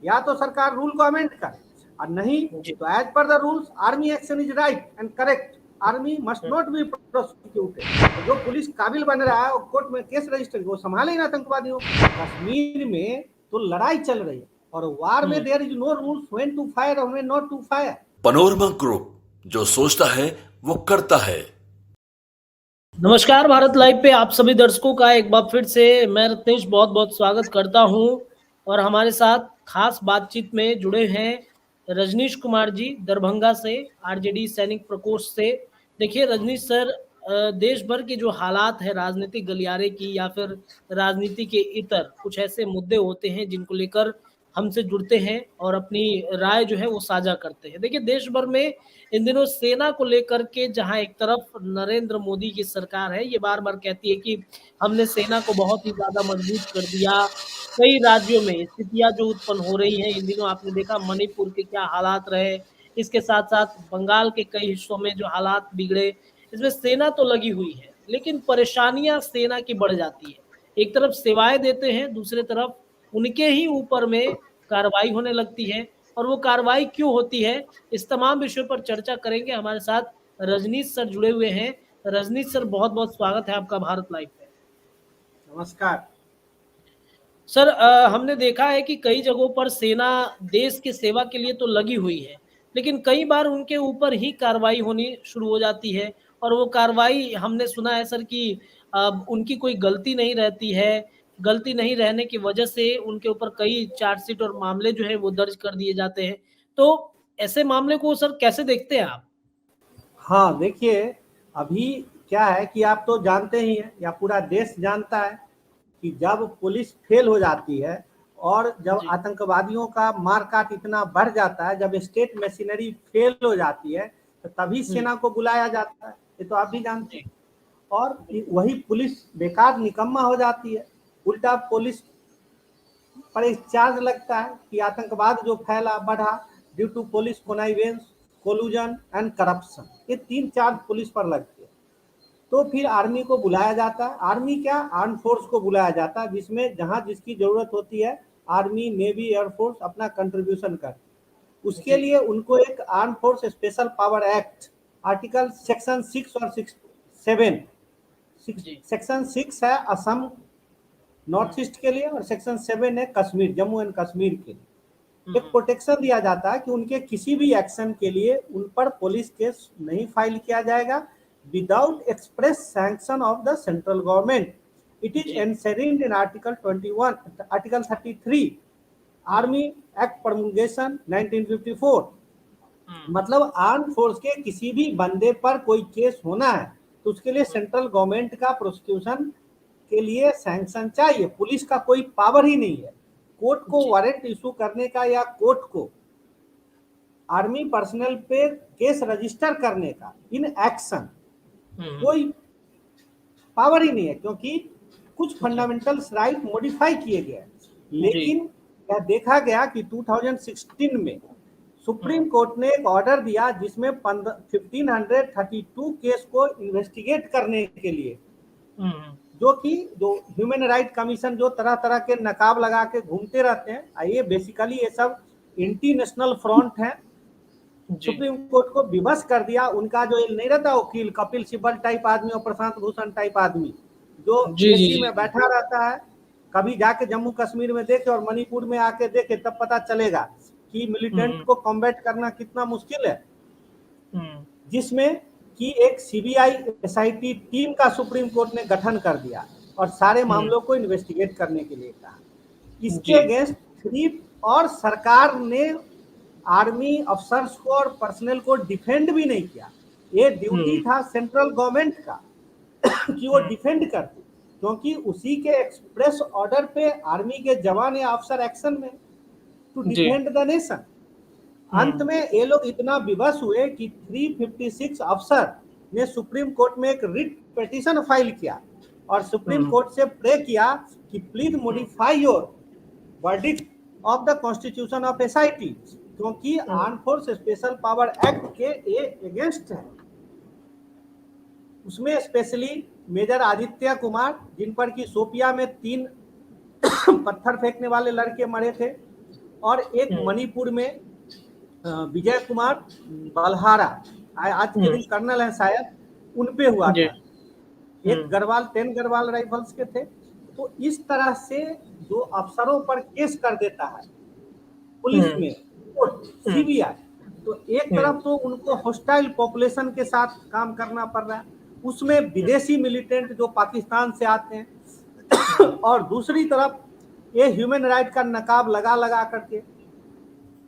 या तो सरकार रूल को अमेंड करे, और नहीं तो as per the rules army action is right and correct, army must not be prosecuted. जो पुलिस काबिल बन रहा है, कोर्ट में केस रजिस्टर, वो संभाले इन आतंकवादियों। कश्मीर में तो लड़ाई चल रही है, और वार में there is no rules when to fire और when not to fire. Panorama group, जो सोचता है वो करता है। नमस्कार, भारत लाइव पे आप सभी दर्शकों का एक बार फिर से मैं रत्नेश बहुत बहुत स्वागत करता हूं। और हमारे साथ खास बातचीत में जुड़े हैं रजनीश कुमार जी, दरभंगा से, आरजेडी सैनिक प्रकोष्ठ से। देखिए रजनीश सर, देश भर के जो हालात है राजनीतिक गलियारे की या फिर राजनीति के इतर कुछ ऐसे मुद्दे होते हैं जिनको लेकर हमसे जुड़ते हैं और अपनी राय जो है वो साझा करते हैं। देखिए देश भर में इन दिनों सेना को लेकर के जहां एक तरफ नरेंद्र मोदी की सरकार है, ये बार बार कहती है कि हमने सेना को बहुत ही ज्यादा मजबूत कर दिया। कई राज्यों में स्थितियां जो उत्पन्न हो रही हैं, इन दिनों आपने देखा मणिपुर के क्या हालात रहे, इसके साथ साथ बंगाल के कई हिस्सों में जो हालात बिगड़े, इसमें सेना तो लगी हुई है लेकिन परेशानियां सेना की बढ़ जाती है। एक तरफ सेवाएं देते हैं, दूसरे तरफ उनके ही ऊपर में कार्रवाई होने लगती है। और वो कार्रवाई क्यों होती है, इस तमाम विषयों पर चर्चा करेंगे। हमारे साथ रजनीश सर जुड़े हुए हैं। रजनीश सर, बहुत बहुत स्वागत है आपका भारत लाइव पे। नमस्कार सर, हमने देखा है कि कई जगहों पर सेना देश की सेवा के लिए तो लगी हुई है, लेकिन कई बार उनके ऊपर ही कार्रवाई होनी शुरू हो जाती है। और वो कार्रवाई हमने सुना है सर कि उनकी कोई गलती नहीं रहती है। गलती नहीं रहने की वजह से उनके ऊपर कई चार्जशीट और मामले जो है वो दर्ज कर दिए जाते हैं। तो ऐसे मामले को सर कैसे देखते हैं आप? हाँ, देखिए अभी क्या है कि आप तो जानते ही हैं, या पूरा देश जानता है कि जब पुलिस फेल हो जाती है और जब आतंकवादियों का मारकाट इतना बढ़ जाता है, जब स्टेट मशीनरी फेल हो जाती है, तो तभी सेना को बुलाया जाता है। ये तो आप भी जानते हैं। और वही पुलिस बेकार निकम्मा हो जाती है। उल्टा पुलिस पर एक चार्ज लगता है कि आतंकवाद जो फैला बढ़ा due to police connivance, collusion and corruption, ये 3 चार्ज पुलिस पर लगते हैं। तो फिर आर्मी को बुलाया जाता है। आर्मी क्या, आर्म फोर्स को बुलाया जाता है, जिसमें जहां जिसकी जरूरत होती है आर्मी, नेवी, एयरफोर्स अपना कंट्रीब्यूशन करती है। उसके लिए उनको एक arm force special power act, article section 6 और 7, सेक्शन 6 है असम नॉर्थ ईस्ट के लिए, और सेक्शन 7 है कश्मीर, जम्मू एंड कश्मीर के लिए। एक प्रोटेक्शन दिया जाता है कि उनके किसी भी एक्शन के लिए उन पर पुलिस केस नहीं फाइल किया जाएगा without express sanction of the central government. It is enshrined in Article 21, Article 33, Army Act Promulgation 1954. मतलब आर्म फोर्स के किसी भी बंदे पर कोई केस होना है तो उसके लिए सेंट्रल गवर्नमेंट का प्रोसिक्यूशन के लिए सैंक्शन चाहिए। पुलिस का कोई पावर ही नहीं है कोर्ट को वारंट इशू करने का या कोर्ट को आर्मी पर्सनल पे केस रजिस्टर करने का इन एक्शन कोई पावर ही नहीं है, क्योंकि कुछ फंडामेंटल राइट मॉडिफाई किए गए। लेकिन यह देखा गया कि 2016 में सुप्रीम कोर्ट ने एक ऑर्डर दिया जिसमें 1532 केस को इन्वेस्टिगेट करने के लिए, जो ह्यूमन राइट कमीशन जो तरह तरह के नकाब लगा के घूमते रहते हैं, ये बेसिकली ये सब इंटरनेशनल फ्रंट है, सुप्रीम कोर्ट को विवश कर दिया। उनका जो नहीं रहता वकील, कपिल सिब्बल टाइप आदमी और प्रशांत भूषण टाइप आदमी जो एसी में बैठा रहता है, कभी जाके जम्मू कश्मीर में देखे और मणिपुर में आके देखे, तब पता चलेगा कि मिलिटेंट को कॉम्बैट करना कितना मुश्किल है। जिसमें कि एक सीबीआई एसआईटी टीम का सुप्रीम कोर्ट ने गठन कर दिया और सारे मामलों को इन्वेस्टिगेट करने के लिए कहा। इसके अगेंस्ट थ्री, और सरकार ने आर्मी अफसर्स को और पर्सनल को डिफेंड भी नहीं किया। ये ड्यूटी था सेंट्रल गवर्नमेंट का कि वो डिफेंड करती, क्योंकि उसी के एक्सप्रेस ऑर्डर पे आर्मी के जवान या अफसर एक्शन में टू डिफेंड द नेशन। अंत में ये लोग इतना विवश हुए कि 356 अफसर ने सुप्रीम कोर्ट में एक रिट पिटीशन फाइल किया और सुप्रीम कोर्ट से प्रे किया कि please modify your verdict of the constitution of SIT, क्योंकि arm force special power act के अगेंस्ट है। उसमें स्पेशली मेजर आदित्य कुमार, जिन पर की सोपिया में 3 पत्थर फेंकने वाले लड़के मरे थे, और एक मणिपुर में विजय कुमार बलहारा, आज के दिन कर्नल है शायद, उन पे हुआ था। एक गढ़वाल 10 गढ़वाल राइफल्स के थे। तो इस तरह से जो अफसरों पर केस कर देता है पुलिस में, सीबीआई, तो एक तरफ तो उनको हॉस्टाइल पॉपुलेशन के साथ काम करना पड़ रहा है, उसमें विदेशी मिलिटेंट जो पाकिस्तान से आते हैं और दूसरी तरफ ये ह्यूमन राइट का नकाब लगा लगा करके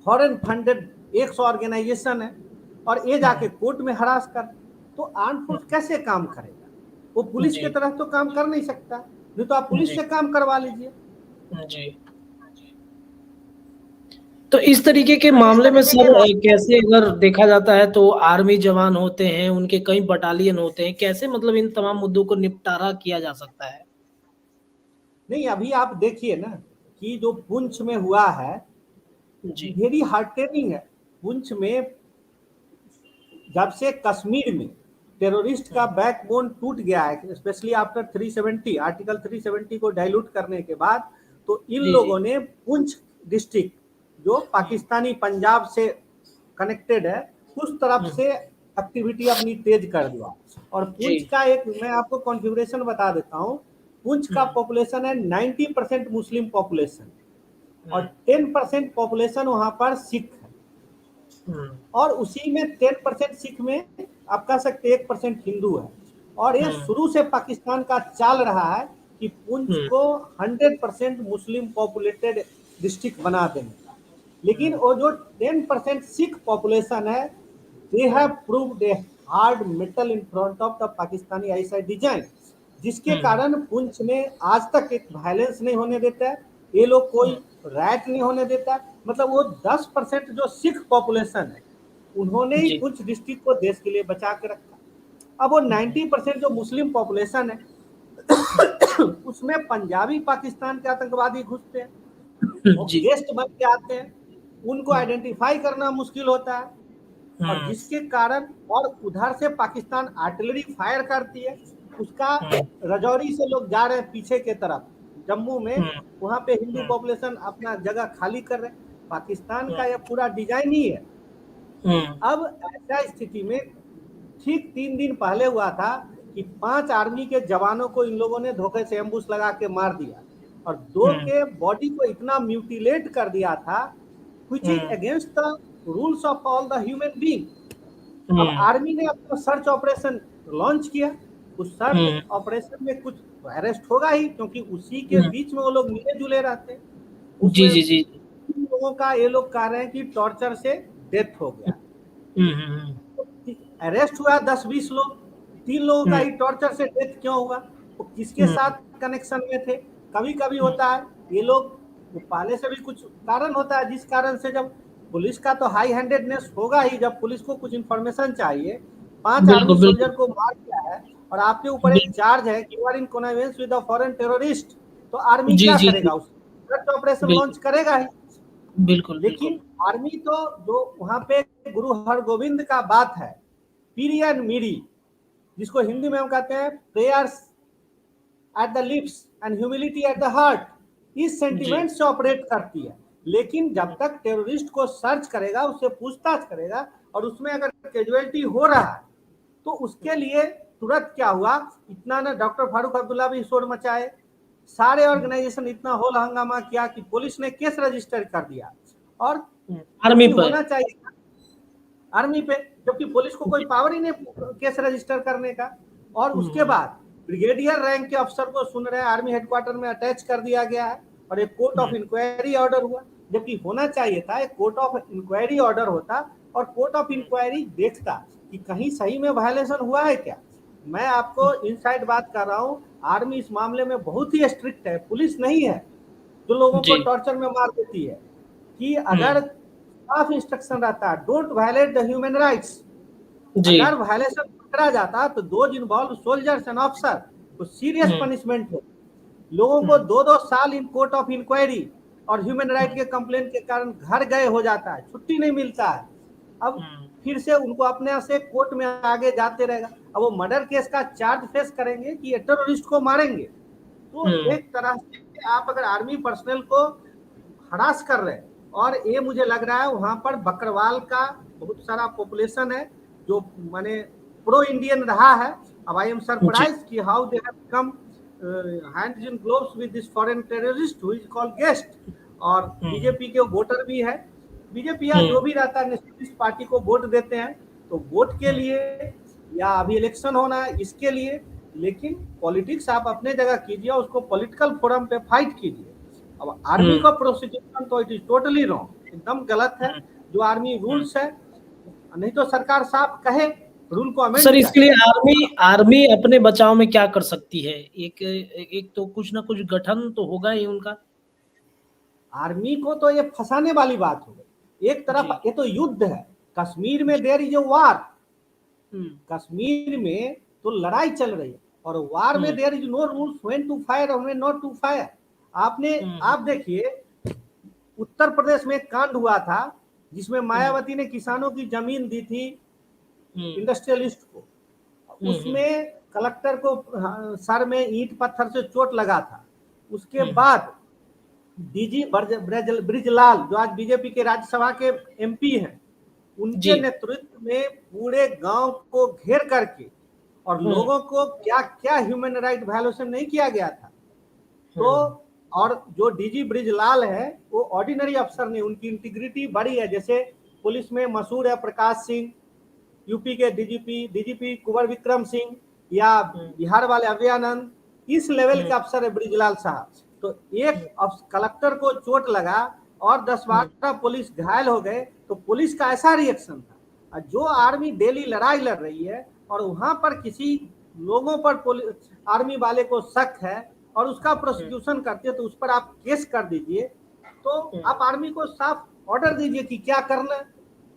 फॉरेन फंडेड 100 ऑर्गेनाइजेशन है और ये जाके कोर्ट में हरास कर, तो आर्म फोर्स कैसे काम करेगा? वो पुलिस की तरह तो काम कर नहीं सकता, नहीं तो आप पुलिस से काम करवा लीजिए। जी। तो इस तरीके के मामले में सर कैसे अगर देखा जाता है तो आर्मी जवान होते हैं, उनके कई बटालियन होते हैं, कैसे मतलब इन तमाम मुद्दों को निपटारा किया जा सकता है? नहीं, अभी आप देखिए ना कि जो पुंछ में हुआ है वेरी हार्टेनिंग है। पुंछ में जब से कश्मीर में टेररिस्ट का बैकबोन टूट गया है, स्पेशली आफ्टर 370 आर्टिकल 370 को डाइल्यूट करने के बाद, तो इन लोगों ने पुंछ डिस्ट्रिक्ट जो पाकिस्तानी पंजाब से कनेक्टेड है उस तरफ से एक्टिविटी अपनी तेज कर दिया। और पुंछ का एक मैं आपको कॉन्फ़िगरेशन बता देता हूँ। पुंछ का पॉपुलेशन है 90% मुस्लिम पॉपुलेशन और 10% पॉपुलेशन वहां पर सिख है और उसी में 10% सिख में आप कह सकते 1% हिंदू है। और ये शुरू से पाकिस्तान का चाल रहा है कि पुंछ को 100% मुस्लिम पॉपुलेटेड डिस्ट्रिक्ट बना देने का, लेकिन वो जो 10% सिख पॉपुलेशन है, they have proved a hard metal in front of the Pakistani ISI design, जिसके कारण पुंछ में आज तक एक वायलेंस नहीं होने देता है, ये लोग कोई राइट नहीं होने देता। मतलब वो 10% जो सिख पॉपुलेशन है उन्होंने ही पुंछ डिस्ट्रिक्ट को देश के लिए बचा के रखा। अब वो 90% जो मुस्लिम पॉपुलेशन है उसमें पंजाबी पाकिस्तान के आतंकवादी घुसते हैं, गेस्ट बन के आते हैं, उनको आइडेंटिफाई करना मुश्किल होता है और जिसके कारण, और उधर से पाकिस्तान आर्टिलरी फायर करती है, उसका रजौरी से लोग जा रहे हैं पीछे के तरफ जम्मू में, वहां पे हिंदू पॉपुलेशन अपना जगह खाली कर रहे हैं। पाकिस्तान का यह पूरा डिजाइन ही है। अब ऐसा स्थिति में ठीक 3 दिन पहले हुआ था कि 5 आर्मी के जवानों को इन लोगों ने धोखे से एम्बुश लगा के मार दिया और 2 के बॉडी को इतना म्यूटिलेट कर दिया था which is against the rules of all the human being. अब आर्मी ने अपना सर्च ऑपरेशन लॉन्च किया, उस सर्च ऑपरेशन में कुछ अरेस्ट होगा ही, क्योंकि उसी के बीच में वो लोग मिले जुले रहते हैं। जी लोगों का ये लोग कह रहे हैं कि टॉर्चर से डेथ हो गया। अरेस्ट हुआ 10-20 लोग, 3 लोगों का ही टॉर्चर से डेथ क्यों हुआ? वो किसके साथ कनेक्शन में थे? कभी कभी होता है ये लोग पहले से भी कुछ कारण होता है जिस कारण से, जब पुलिस का तो हाई हैंडेडनेस होगा ही, जब पुलिस को कुछ इंफॉर्मेशन चाहिए, 5 आर्मी सोल्जर को मार दिया है और आपके ऊपर एक चार्ज है कि you are in connivance with a foreign terrorist, तो आर्मी क्या करेगा? उस सर्च ऑपरेशन लॉन्च करेगा ही। बिल्कुल। लेकिन आर्मी तो जो वहां पे गुरु हरगोविंद का बात है, पीरी एंड मीरी, जिसको हिंदी में हम कहते हैं prayers at the lips and humility at the heart, इस सेंटिमेंट से ऑपरेट करती है। लेकिन जब तक टेररिस्ट को सर्च करेगा, उससे पूछताछ करेगा और उसमें अगर कैजुअलिटी हो रहा है तो उसके लिए तुरंत क्या हुआ, इतना ना डॉक्टर फारूक अब्दुल्ला भी शोर मचाए, सारे ऑर्गेनाइजेशन इतना होल हंगामा किया कि पुलिस ने केस रजिस्टर कर दिया और आर्मी पर होना चाहिए आर्मी पे, जबकि पुलिस को कोई पावर ही नहीं केस रजिस्टर करने का। और उसके बाद ब्रिगेडियर रैंक के अफसर को सुन रहे हैं, आर्मी हेडक्वार्टर में अटैच कर दिया गया है और एक कोर्ट ऑफ इंक्वायरी ऑर्डर हुआ, जबकि होना चाहिए था एक कोर्ट ऑफ इंक्वायरी ऑर्डर होता और कोर्ट ऑफ इंक्वायरी देखता कि कहीं सही में वायलेशन हुआ है क्या। मैं आपको इनसाइड बात कर रहा हूँ, आर्मी इस मामले में बहुत ही स्ट्रिक्ट है, पुलिस नहीं है जो लोगों को टॉर्चर में मार देती है। कि अगर साफ इंस्ट्रक्शन रहता है don't violate the human rights, अगर वायलेशन पकड़ा जाता तो those involve soldiers and officer तो सीरियस पनिशमेंट हो। लोगों को 2-2 साल इन कोर्ट ऑफ इंक्वायरी और ह्यूमन राइट के कंप्लेंट के कारण घर गए हो जाता है, छुट्टी नहीं मिलता है। अब फिर से उनको अपने से कोर्ट में आगे जाते रहेगा। अब वो मर्डर केस का चार्ज फेस करेंगे कि ये टेररिस्ट को मारेंगे। तो एक तरह से आप अगर आर्मी पर्सनल को हरास कर रहे हैं और ये मुझे लग रहा है वहां पर बकरवाल का बहुत सारा पॉपुलेशन है जो माने प्रो इंडियन रहा है। अब आई एम सरप्राइज कि how they have come hands in gloves with this foreign terrorist who is called guest. और बीजेपी के वोटर भी है, बीजेपी या जो भी रहता है नेशनलिस्ट पार्टी को वोट देते हैं, तो वोट के लिए या अभी इलेक्शन होना है इसके लिए, लेकिन पॉलिटिक्स आप अपने जगह कीजिए, उसको पॉलिटिकल फोरम पे फाइट कीजिए। अब आर्मी का प्रोसिक्यूशन तो इट इज टोटली रॉन्ग, एकदम गलत है जो आर्मी रूल्स है, नहीं तो सरकार साफ कहे रूल को अमेंड। सर इसके लिए आर्मी अपने बचाव में क्या कर सकती है? एक तो कुछ ना कुछ गठन तो होगा ही उनका। आर्मी को तो ये फंसाने वाली बात हो गई। एक तरफ ये तो युद्ध है, कश्मीर में देयर इज अ वार, कश्मीर में तो लड़ाई चल रही है, और वार में there is no rules when to fire और व्हेन नॉट टू फायर। आप देखिए उत्तर प्रदेश में एक कांड हुआ था जिसमें मायावती ने किसानों की जमीन दी थी इंडस्ट्रियलिस्ट को, उसमें कलेक्टर को सर में ईंट पत्थर से चोट लगा था। उसके बाद डीजी ब्रिजलाल जो आज बीजेपी के राज्यसभा के एमपी हैं, उनके नेतृत्व में पूरे गांव को घेर करके और लोगों को क्या क्या ह्यूमन राइट वायलेशन नहीं किया गया था। तो और जो डीजी ब्रिजलाल है वो ऑर्डिनरी अफसर नहीं, उनकी इंटीग्रिटी बड़ी है। जैसे पुलिस में मशहूर है प्रकाश सिंह, यूपी के डीजीपी कुंवर विक्रम सिंह, या बिहार वाले अभयानंद, इस लेवल के अफसर है ब्रिजलाल साहब। तो एक कलेक्टर को चोट लगा और 10-12 पुलिस घायल हो गए, तो पुलिस का ऐसा रिएक्शन था। जो आर्मी डेली लड़ाई लड़ रही है और वहां पर किसी लोगों पर आर्मी वाले को शक है और उसका प्रोसिक्यूशन करते हैं, तो उस पर आप केस कर दीजिए। तो आप आर्मी को साफ ऑर्डर दीजिए कि क्या करना है,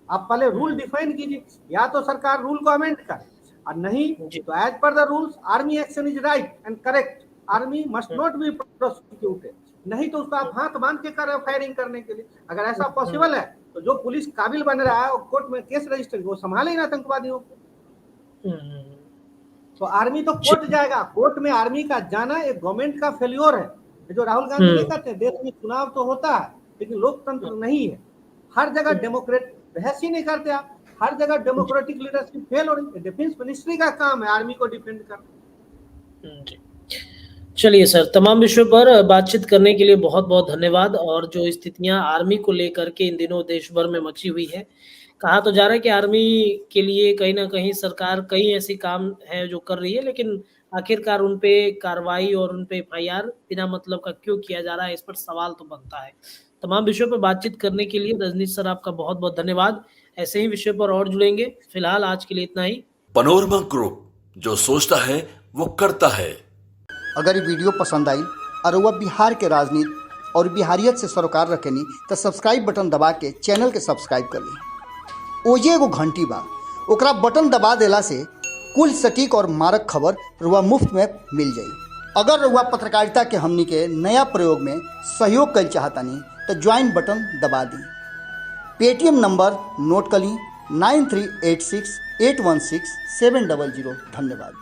आप पहले रूल डिफाइन कीजिए, या तो सरकार रूल को अमेंड करे, और नहीं तो as per the rules army action is right and correct, army must not be prosecuted. नहीं तो उसको आप हाथ बांध के कर रहे हो फायरिंग करने के लिए। अगर ऐसा पॉसिबल है तो जो पुलिस काबिल बन रहा है वो कोर्ट में केस रजिस्टर वो संभाले ना आतंकवादियों को। तो आर्मी तो कोर्ट जाएगा, कोर्ट में आर्मी का जाना एक गवर्नमेंट का फेल्योर है। जो राहुल गांधी नहीं करते, देश में चुनाव तो होता है लेकिन लोकतंत्र नहीं है। हर जगह डेमोक्रेट बहस ही नहीं करते आप, हर जगह डेमोक्रेटिक लीडरशिप फेल हो रही है। डिफेंस मिनिस्ट्री का काम है आर्मी को डिफेंड करना। चलिए सर, तमाम विषयों पर बातचीत करने के लिए बहुत बहुत धन्यवाद। और जो स्थितियां आर्मी को लेकर के इन दिनों देश भर में मची हुई है, कहा तो जा रहा है कि आर्मी के लिए कहीं ना कहीं सरकार कई ऐसे काम है जो कर रही है, लेकिन आखिरकार उन पे कार्रवाई और उन पे एफआईआर बिना मतलब का क्यों किया जा रहा है, इस पर सवाल तो बनता है। तमाम विषयों पर बातचीत करने के लिए रजनीश सर आपका बहुत बहुत धन्यवाद। ऐसे ही विषय पर और जुड़ेंगे। फिलहाल आज के लिए इतना ही। पनोरमा ग्रुप, जो सोचता है वो करता है। अगर ये वीडियो पसंद आई और वह बिहार के राजनीति और बिहारियत से सरोकार रखेनी तो सब्सक्राइब बटन दबा के चैनल के सब्सक्राइब कर ली। ओजे एगो घंटी बा, ओकरा बटन दबा देला से कुल सटीक और मारक खबर रुआ मुफ्त में मिल जाई। अगर रुआ पत्रकारिता के हमनी के नया प्रयोग में सहयोग कर चाहतानी तो ज्वाइन बटन दबा दी। पेटीएम नंबर नोट कर ली 9386816700। धन्यवाद।